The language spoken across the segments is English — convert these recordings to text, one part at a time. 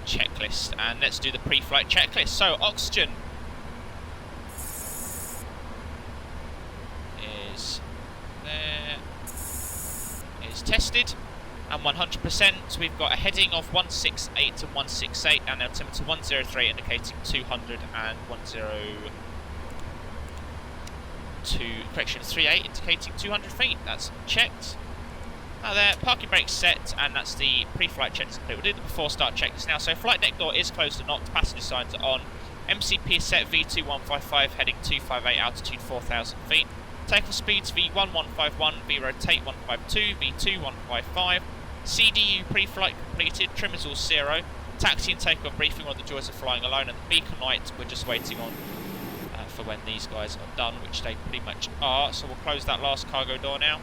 checklist, and let's do the pre-flight checklist. So oxygen is there, is tested and 100%. We've got a heading of 168 to 168 and an altimeter 103 indicating 200 and 38 indicating 200 feet. That's checked. Now there, parking brakes set, and that's the pre-flight checklist complete. We'll do the before start checklist now. So flight deck door is closed and locked, passenger signs are on. MCP is set V2155, heading 258, altitude 4,000 feet. Takeoff speeds V1151, V rotate 152, V2155. CDU pre-flight completed, trim is all 0. Taxi and takeoff briefing, one of the joys of flying alone, and the beacon lights we're just waiting on for when these guys are done, which they pretty much are. So we'll close that last cargo door now.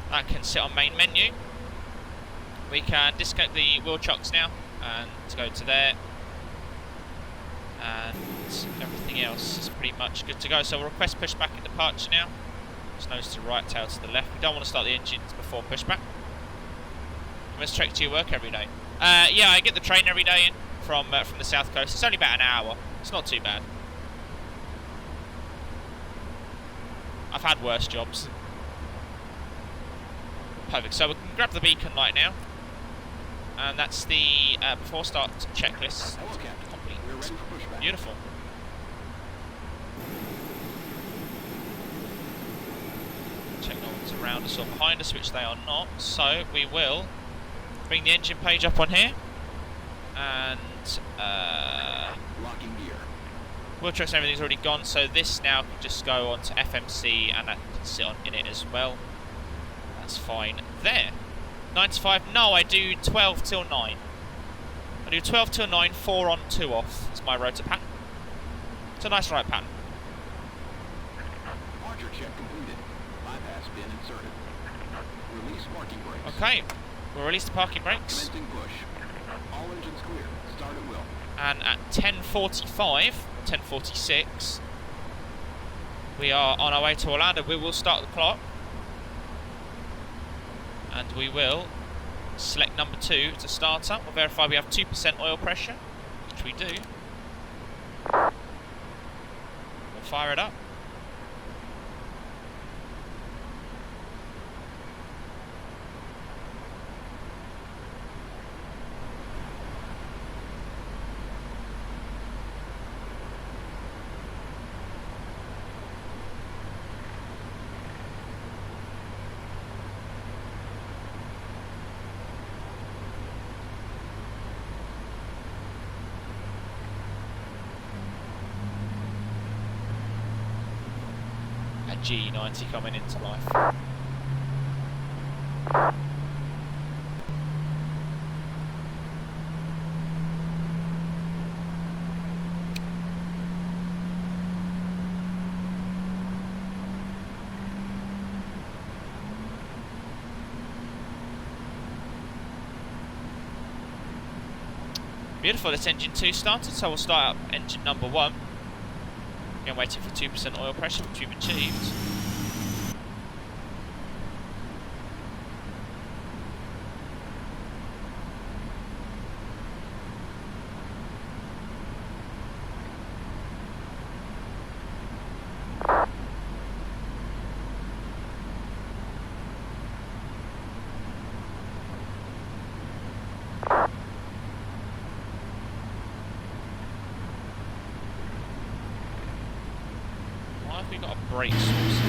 That can sit on main menu. We can disconnect the wheel chocks now and go to there. And everything else is pretty much good to go. So we'll request pushback in departure now. Just nose to the right, tail to the left. We don't want to start the engines before pushback. You must trek to your work every day. Yeah, I get the train every day in from the south coast. It's only about an hour. It's not too bad. I've had worse jobs. Perfect. So we can grab the beacon light now, and that's the before start checklist complete. Beautiful. Check no one's around us or behind us, which they are not. So we will bring the engine page up on here, and locking gear. wheel tracks and everything's already gone. So this now can just go on to FMC, and that can sit on in it as well. That's fine there. 9 to 5. No, I do 12 till 9. I do 12 till 9, 4 on, 2 off. It's my rotor pattern. It's a nice right pattern. Archer check completed. Bypass bin inserted. Release parking brakes. Okay, we'll release the parking brakes. Commencing push. All engines clear. Start at will. And at 10:45, 10:46, we are on our way to Orlando. We will start the clock. And we will select number 2 to start up. We'll verify we have 2% oil pressure, which we do. We'll fire it up. G90 coming into life. Beautiful, this engine 2 started, so we'll start up engine number 1. Again, waiting for 2% oil pressure, which we've achieved. We've got a brake source.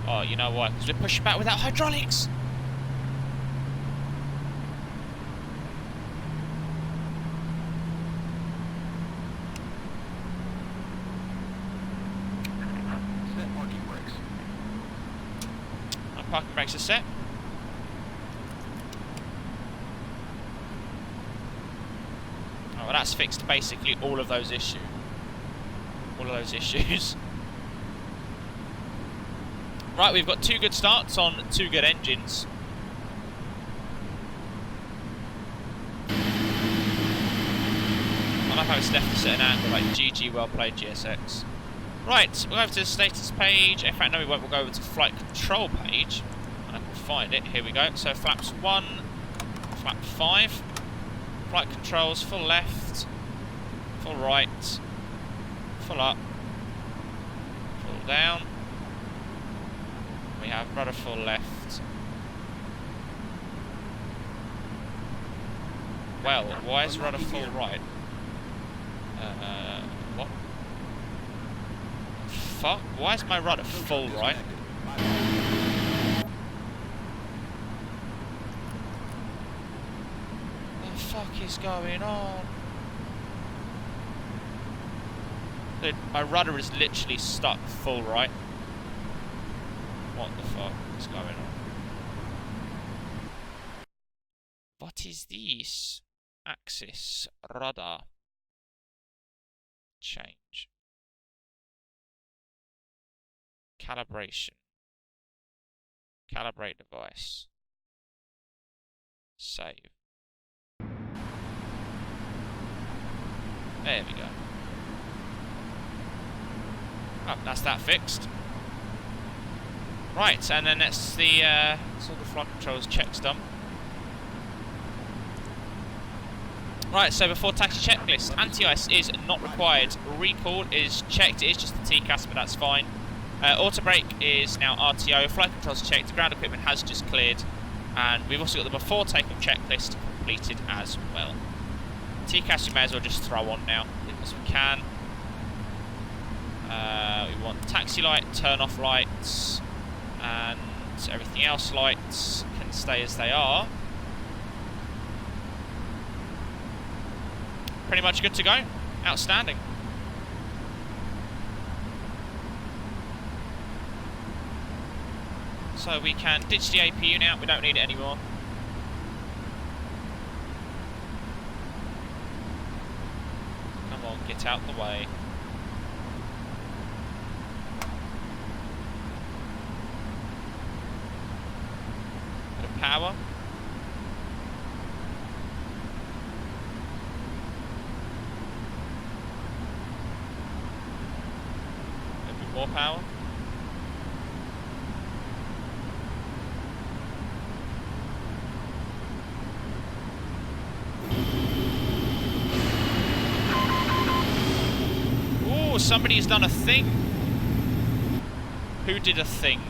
Oh, you know why? Because we're pushing back without hydraulics. Set parking brakes. Our parking brakes are set. Oh, well, that's fixed basically all of those issues. Right, we've got 2 good starts on 2 good engines. I like how it's left us at an angle, like GG, well played GSX. Right, we'll go over to the status page. In fact, no we won't, we'll go over to flight control page. I can find it, here we go. So flaps 1, Flap 5. Flight controls, full left, full right, full up, full down. We have rudder full left. Well, why is rudder full right? What? Fuck? Why is my rudder full right? What the fuck is going on? Dude, my rudder is literally stuck full right. What the fuck is going on? What is this? Axis rudder. Change. Calibration. Calibrate device. Save. There we go. Oh, that's that fixed. Right, and then that's the sort of flight controls checks done. Right, so before taxi checklist, anti-ice is not required. Recall is checked, it is just the TCAS, but that's fine. Auto brake is now RTO, flight controls checked, ground equipment has just cleared, and we've also got the before takeoff checklist completed as well. TCAS we may as well just throw on now, as we can. We want taxi light, turn off lights, and everything else lights can stay as they are. Pretty much good to go. Outstanding. So we can ditch the APU now, we don't need it anymore. Come on, get out the way. Bit of power. More power. Ooh, somebody's done a thing. Who did a thing?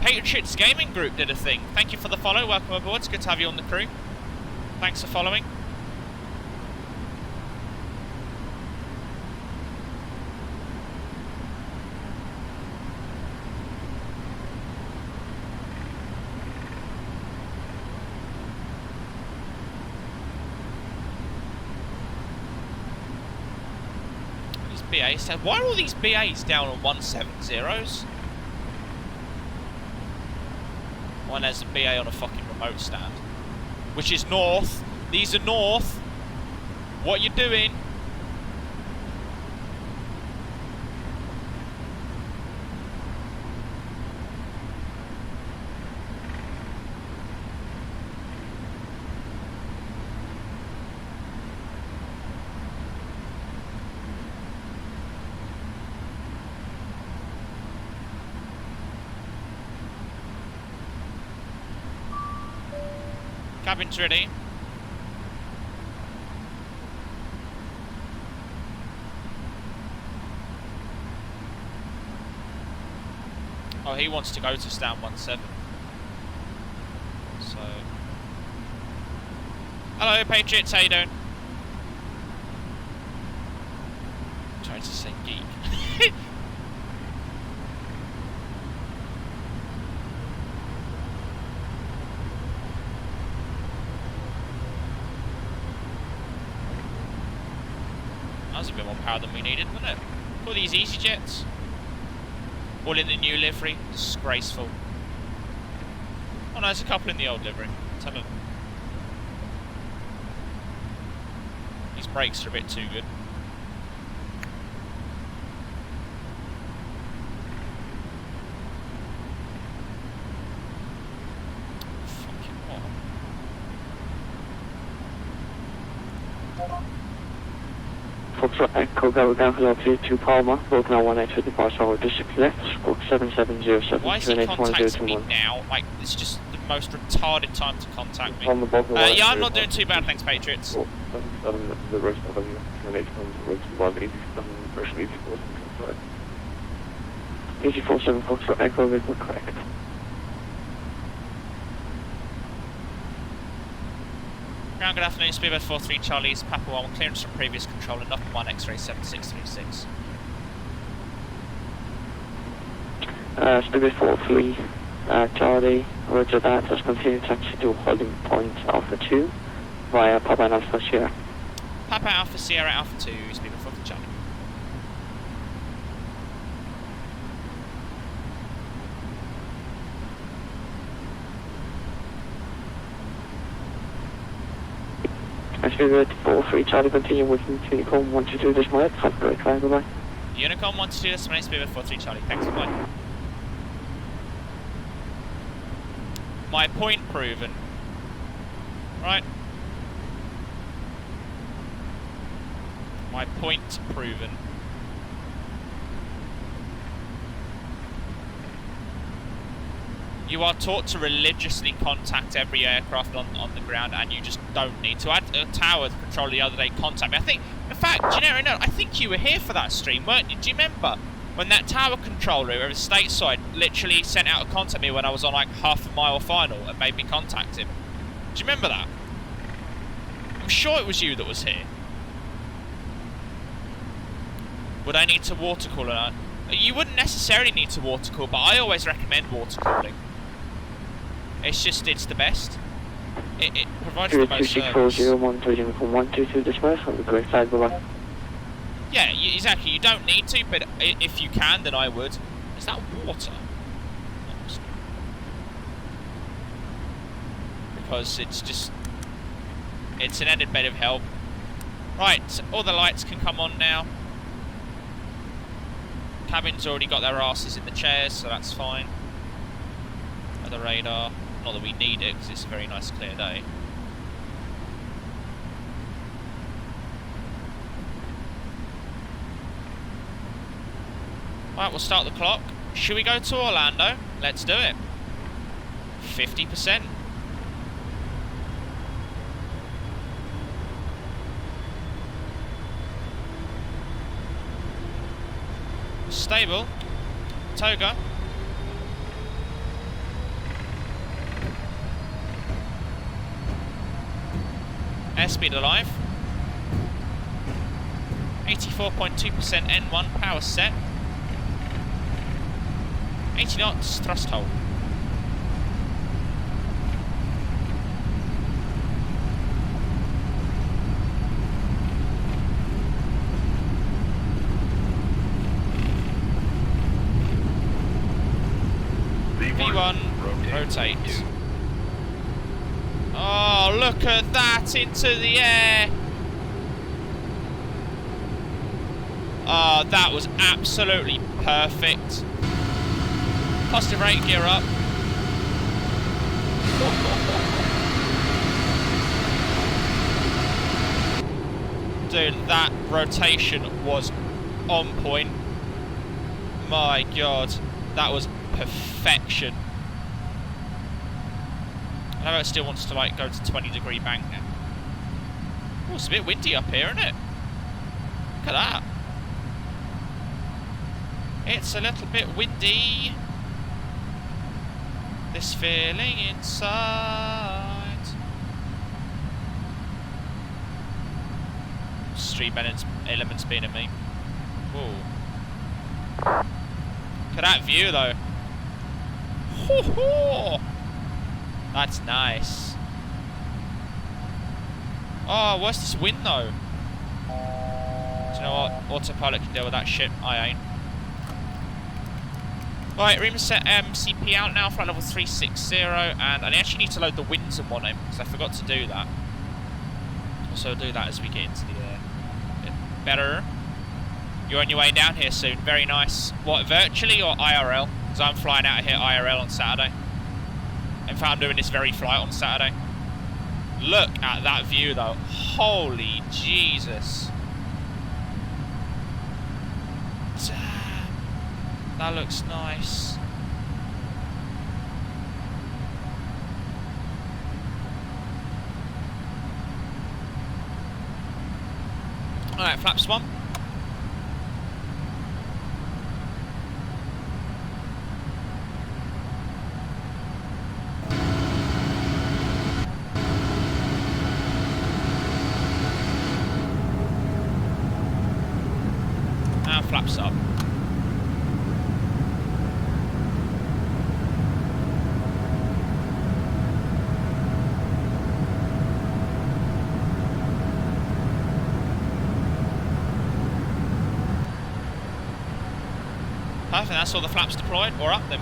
Patriots Gaming Group did a thing. Thank you for the follow. Welcome aboard. It's good to have you on the crew. Thanks for following. BA said, why are all these BAs down on 170s? One has a BA on a fucking remote stand. Which is north. These are north. What you doing? Cabin's ready. Oh, he wants to go to stand 17. So, hello, Patriots. How you doing? Trying to say geek. That was a bit more power than we needed, wasn't it? All these EasyJets. All in the new livery. Disgraceful. Oh no, there's a couple in the old livery. Let's have a... These brakes are a bit too good. Echo Gargan, hello, clear to Palma, both now 18 departure over district left, stroke 7707, why is he contacting me now? Like, it's just the most retarded time to contact me. On the bottom of Yeah, I'm not doing too bad, thanks, Patriots. The rest of them, BA2037 Foxtrot Echo, vehicle correct. Ground, good afternoon, Speedbird 43 Charlie's Papa 1, clearance from previous control and up 1 X-ray 7636. Speedbird 43 Charlie, roger that, let's continue taxi to holding point Alpha 2 via Papa and Alpha Sierra. Papa Alpha Sierra Alpha 2, Speedbird 43 Charlie. Speedbird 43 Charlie, continue with Unicorn 122 decimal 8, have a great time, goodbye. Unicorn 122 decimal 8, Speedbird 43 Charlie, thanks, goodbye. My point proven. Right. My point proven. You are taught to religiously contact every aircraft on the ground, and you just don't need to. I had a tower control the other day contact me. I think, in fact, generic note, I think you were here for that stream, weren't you? Do you remember when that tower controller over stateside literally sent out a contact me when I was on like half a mile final and made me contact him? Do you remember that? I'm sure it was you that was here. Would I need to water cool or not? You wouldn't necessarily need to water cool, but I always recommend water cooling. It's just, it's the best. It provides the most service. 122 decimal, have a great flight, goodbye. Yeah, exactly. You don't need to, but if you can, then I would. Is that water? Because it's just... it's an added bit of help. Right, all the lights can come on now. Cabin's already got their asses in the chairs, so that's fine. The radar. Not that we need it, because it's a very nice clear day. Right, we'll start the clock. Should we go to Orlando? Let's do it. 50%. Stable. Toga. Airspeed alive. 84.2% N1 power set. 80 knots thrust hold. V1 rotate. Oh, look at that into the air. Oh, that was absolutely perfect. Positive rate, gear up. Dude, that rotation was on point. My God, that was perfection. I know it still wants to like go to 20-degree bank now. Oh, it's a bit windy up here, isn't it? Look at that. It's a little bit windy. This feeling inside. Street elements being at me. Whoa. Look at that view though. Ho-ho! That's nice. Oh, what's this wind though? Do you know what? Autopilot can deal with that shit. I ain't. Right, Remus set MCP out now, flight level 360, and I actually need to load the winds and whatnot because I forgot to do that. So I'll do that as we get into the air. Better. You're on your way down here soon. Very nice. What, virtually or IRL? Because I'm flying out of here IRL on Saturday. In fact, I'm doing this very flight on Saturday. Look at that view though. Holy Jesus. Damn. That looks nice. Alright, flaps 1. And flaps up. Perfect, that's all the flaps deployed, or up them.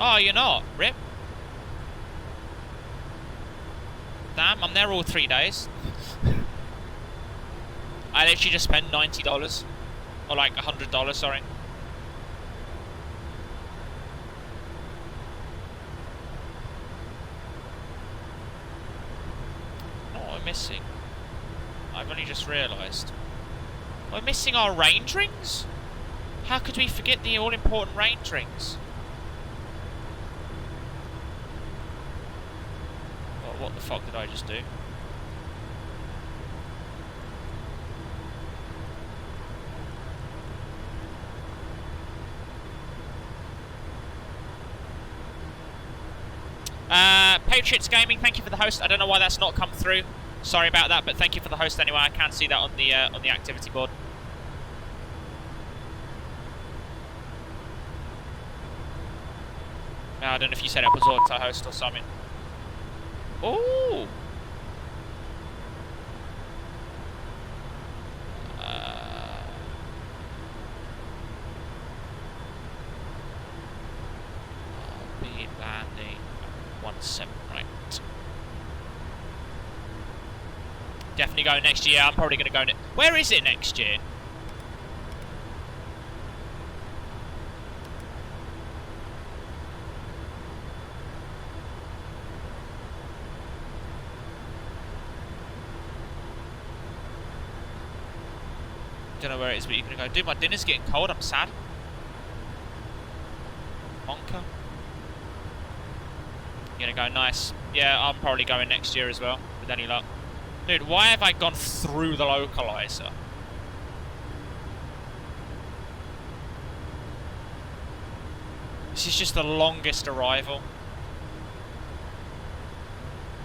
Oh, you're not? Rip. Damn, I'm there all 3 days. I literally just spent $90. Or like $100, sorry. What am I missing? I've only just realised. We're missing our range rings? How could we forget the all-important range rings? Well, what the fuck did I just do? Patriots Gaming, thank you for the host. I don't know why that's not come through. Sorry about that, but thank you for the host anyway. I can see that on the activity board. I don't know if you set up as auto host or something. Ooh, BA2037, right. Definitely going next year. I'm probably going to go... Where is it next year? Don't know where it is, but you're going to go. Dude, my dinner's getting cold. I'm sad. Monka. You're going to go nice. Yeah, I'm probably going next year as well, with any luck. Dude, why have I gone through the localizer? This is just the longest arrival.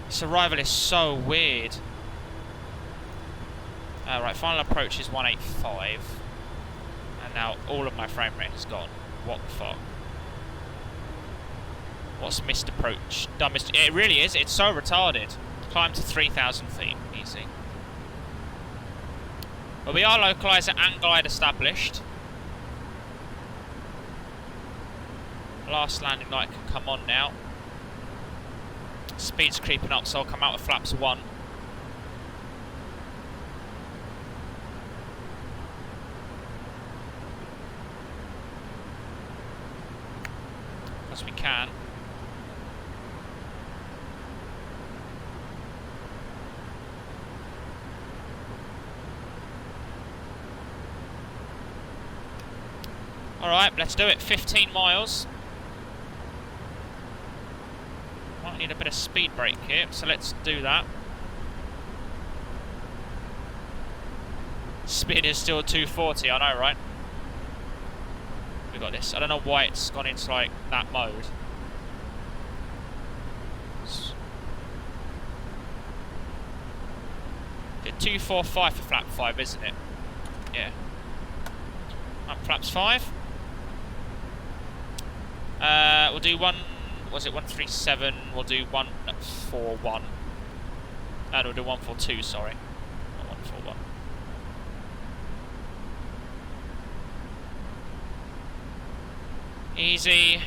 This arrival is so weird. Right, final approach is 185. And now all of my frame rate has gone. What the fuck? What's missed approach? Dumbest. It really is. It's so retarded. Climb to 3,000 feet. Easy. But we are localizer and glide established. Last landing light can come on now. Speed's creeping up, so I'll come out of flaps 1. As we can. Alright, let's do it. 15 miles. Might need a bit of speed brake here, so let's do that. Speed is still 240, I know, right? We got this. I don't know why it's gone into like that mode. It's 245 for flap 5, isn't it? Yeah. Up flaps 5. We'll do one. Was it 137? We'll do 141. No, we'll do 142. Sorry, not 141. Easy.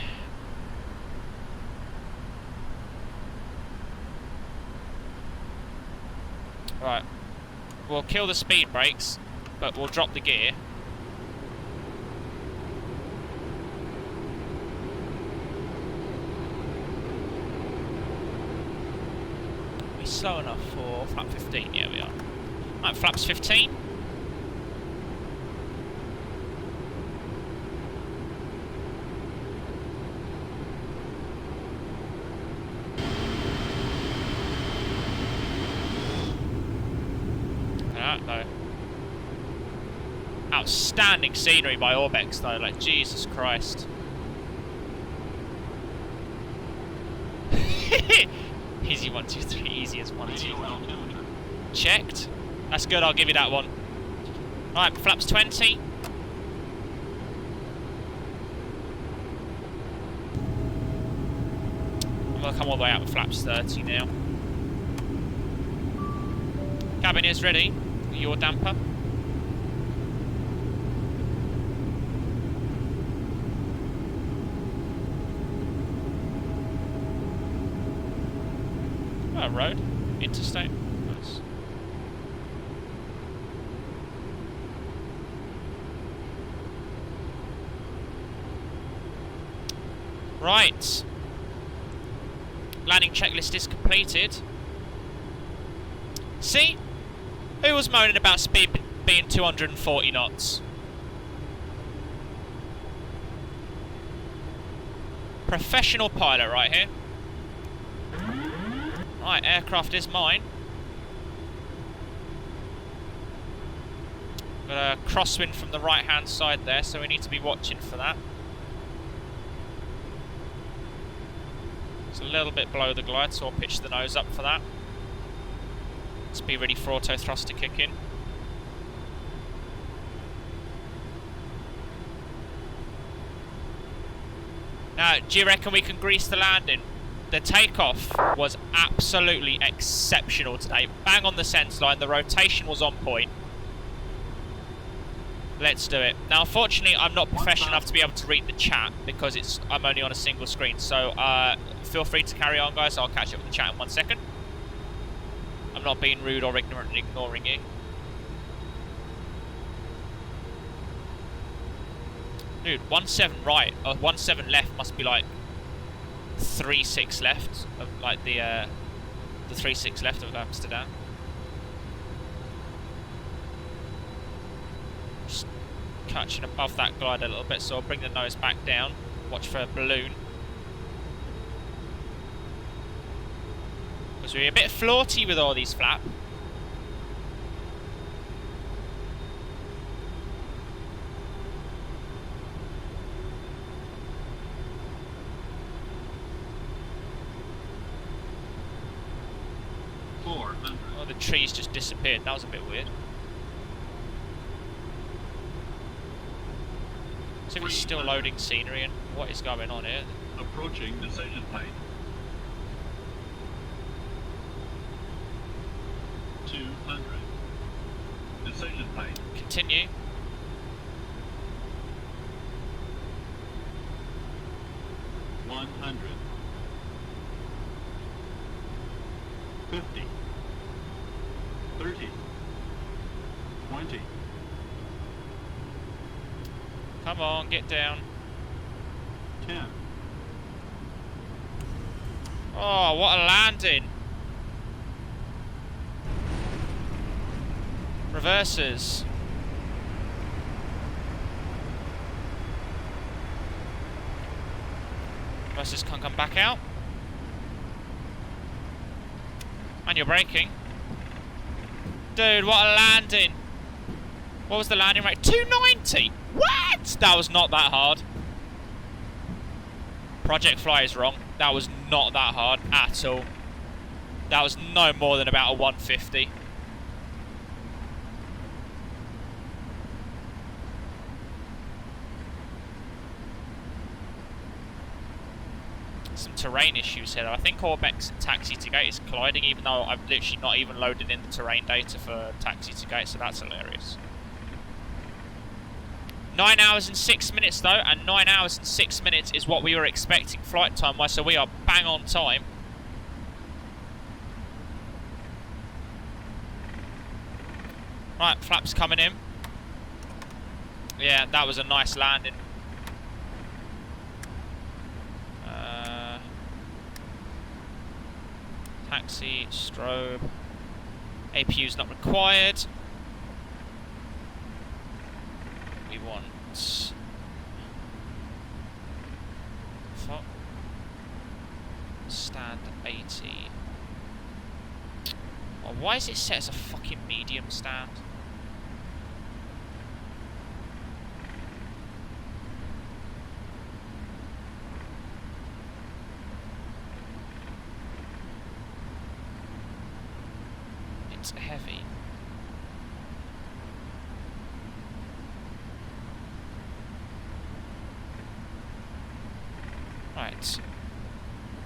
Right. We'll kill the speed brakes, but we'll drop the gear. Are we slow enough for flap 15? Yeah, we are. Right, flaps 15. Though. Outstanding scenery by ORBX though, like Jesus Christ. Easy 1, 2, 3, easy as 1, 2. Checked. That's good, I'll give you that one. Alright, flaps 20. I'm gonna come all the way out with flaps 30 now. Cabin is ready. Your damper. Oh, road. Interstate. Nice. Right. Landing checklist is completed. See? Who was moaning about speed being 240 knots? Professional pilot right here. Right, aircraft is mine. Got a crosswind from the right hand side there, so we need to be watching for that. It's a little bit below the glide, so I'll pitch the nose up for that. Let's be ready for auto thrust to kick in. Now, do you reckon we can grease the landing? The takeoff was absolutely exceptional today. Bang on the sense line, the rotation was on point. Let's do it. Now, unfortunately, I'm not professional enough to be able to read the chat because I'm only on a single screen. So feel free to carry on, guys. I'll catch up with the chat in 1 second. I'm not being rude or ignorant and ignoring you. Dude, 17 right, or 17 left must be like 36 left of like the 36 left of Amsterdam. Just catching above that glide a little bit, so I'll bring the nose back down. Watch for a balloon. Because we're a bit floaty with all these flaps. Oh, the trees just disappeared. That was a bit weird. So we're still loading scenery, and what is going on here? Approaching decision height. 200. Decision height. Continue. $100. 50. 30. 20. Come on, get down. 10. Oh, what a landing. Reverses. Reverses can't come back out. And you're braking. Dude, what a landing. What was the landing rate? 290? What? That was not that hard. Project Fly is wrong. That was not that hard at all. That was no more than about a 150. Some terrain issues here. I think ORBX and Taxi2Gate is colliding, even though I've literally not even loaded in the terrain data for Taxi2Gate, so that's hilarious. 9 hours and 6 minutes though, and 9 hours and 6 minutes is what we were expecting flight time wise, so we are bang on time. Right, flaps coming in. Yeah, that was a nice landing. Taxi, strobe. APU's not required. We want... Fuck. Stand 80. Oh, why is it set as a fucking medium stand? It's heavy. Right.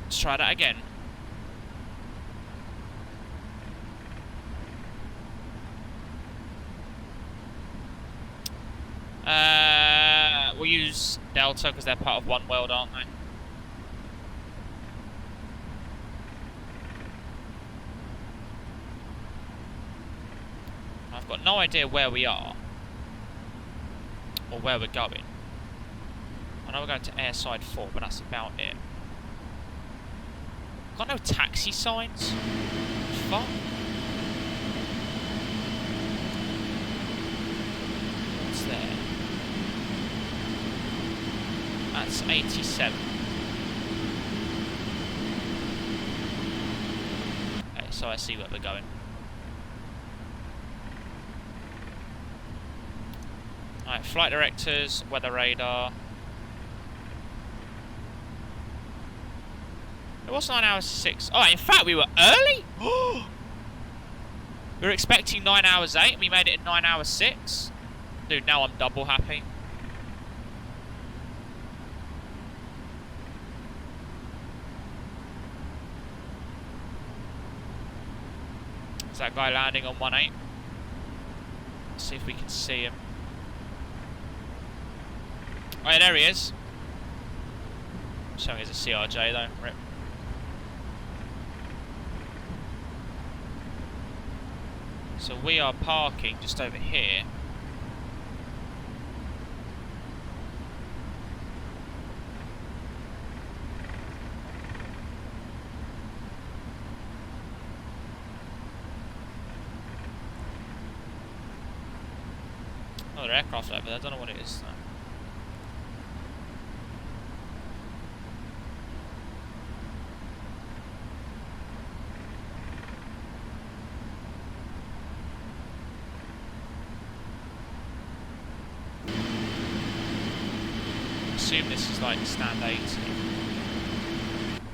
Let's try that again. We'll use Delta because they're part of one world, aren't they? I've got no idea where we are or where we're going. I know we're going to airside 4, but that's about it. Got no taxi signs? Fuck. What's there? That's 87. Okay, so I see where we're going. Alright, flight directors, weather radar. It was 9 hours 6. Oh, in fact, we were early? We were expecting 9 hours 8, and we made it in 9 hours 6. Dude, now I'm double happy. Is that guy landing on 1-8? Let's see if we can see him. Oh yeah, there he is. Showing as a CRJ though. Rip. So we are parking just over here. Another aircraft over there, I don't know what it is though. I assume this is like stand 80.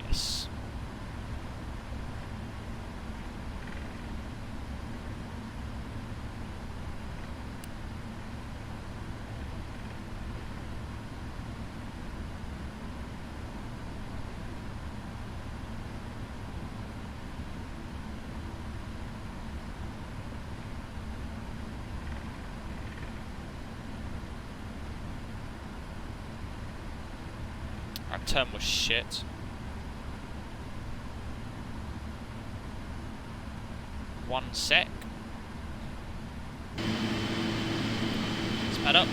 Yes. Our turn was shit. One sec. Sped up.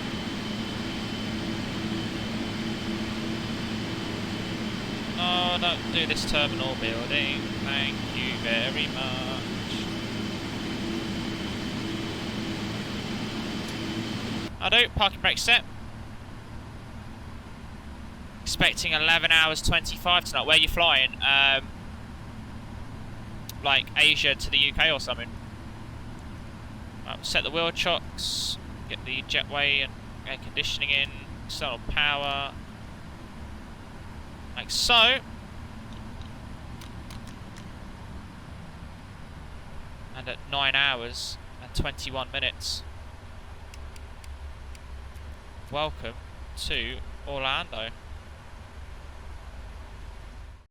Oh, don't do this terminal building. Thank you very much. I do. Parking brake set. Expecting 11 hours 25 tonight. Where are you flying? Like Asia to the UK or something. Right, set the wheel chocks, get the jetway and air conditioning in, external power, like so. And at 9 hours and 21 minutes. Welcome to Orlando.